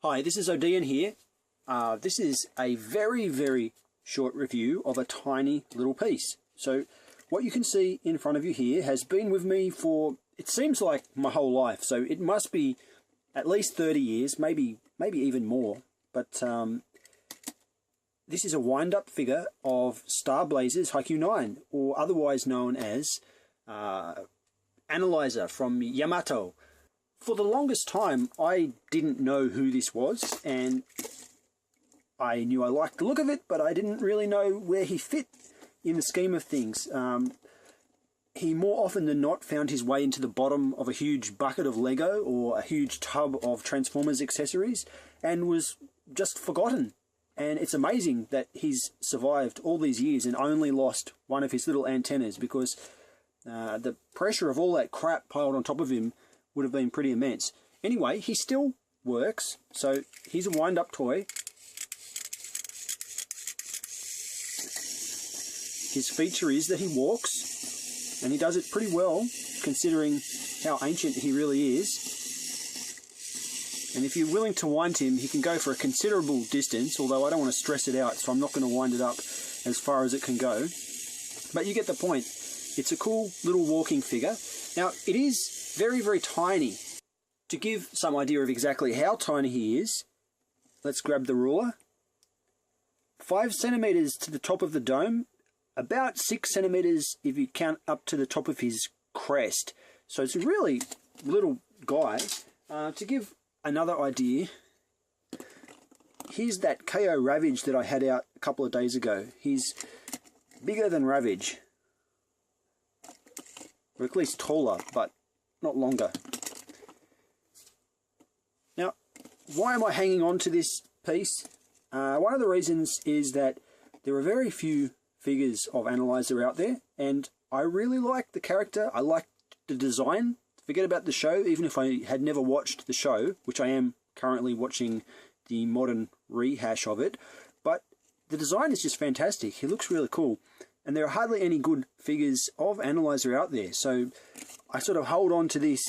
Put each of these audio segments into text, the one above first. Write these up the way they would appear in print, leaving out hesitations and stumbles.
Hi, this is Odeean here. This is a very short review of a tiny little piece. So what you can see in front of you here has been with me for, it seems like my whole life. So it must be at least 30 years, maybe even more. But this is a wind-up figure of Star Blazer's IQ9, or otherwise known as Analyzer from Yamato. For the longest time, I didn't know who this was, and I knew I liked the look of it, but I didn't really know where he fit in the scheme of things. He more often than not found his way into the bottom of a huge bucket of Lego or a huge tub of Transformers accessories and was just forgotten. And it's amazing that he's survived all these years and only lost one of his little antennas, because the pressure of all that crap piled on top of him would have been pretty immense. Anyway, he still works, so he's a wind-up toy. His feature is that he walks, and he does it pretty well, considering how ancient he really is. And if you're willing to wind him, he can go for a considerable distance, although I don't want to stress it out, so I'm not going to wind it up as far as it can go. But you get the point. It's a cool little walking figure. Now, it is very tiny. To give some idea of exactly how tiny he is, let's grab the ruler. 5 centimeters to the top of the dome, about 6 centimeters if you count up to the top of his crest. So it's a really little guy. To give another idea, here's that KO Ravage that I had out a couple of days ago. He's bigger than Ravage, or at least taller, but not longer. Now, why am I hanging on to this piece? One of the reasons is that there are very few figures of Analyzer out there, and I really like the character. I like the design. Forget about the show, even if I had never watched the show, which I am currently watching the modern rehash of it. But the design is just fantastic. He looks really cool. And there are hardly any good figures of Analyzer out there, so I sort of hold on to this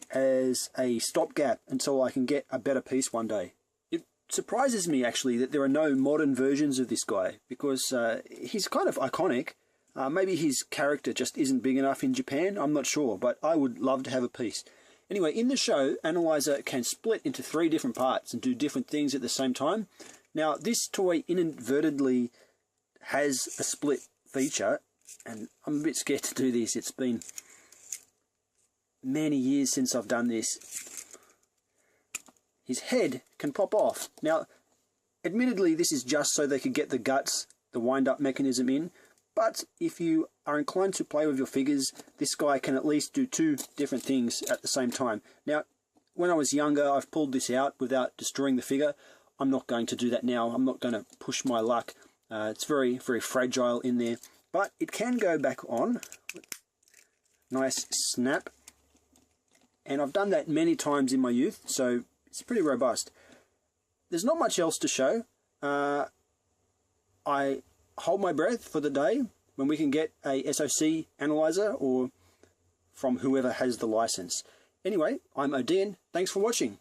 as a stopgap until I can get a better piece one day. It surprises me actually that there are no modern versions of this guy, because he's kind of iconic. Maybe his character just isn't big enough in Japan, I'm not sure, but I would love to have a piece. Anyway, in the show, Analyzer can split into 3 different parts and do different things at the same time. Now, this toy inadvertently has a split feature, and I'm a bit scared to do this. It's been many years since I've done this. His head can pop off. Now, admittedly, this is just so they could get the guts, the wind-up mechanism in, but if you are inclined to play with your figures, this guy can at least do 2 different things at the same time. Now, when I was younger, I've pulled this out without destroying the figure. I'm not going to do that now. I'm not going to push my luck. It's very fragile in there, but it can go back on. Nice snap. And I've done that many times in my youth, so it's pretty robust. There's not much else to show. I hold my breath for the day when we can get a SoC Analyzer, or from whoever has the license. Anyway, I'm Odeean. Thanks for watching.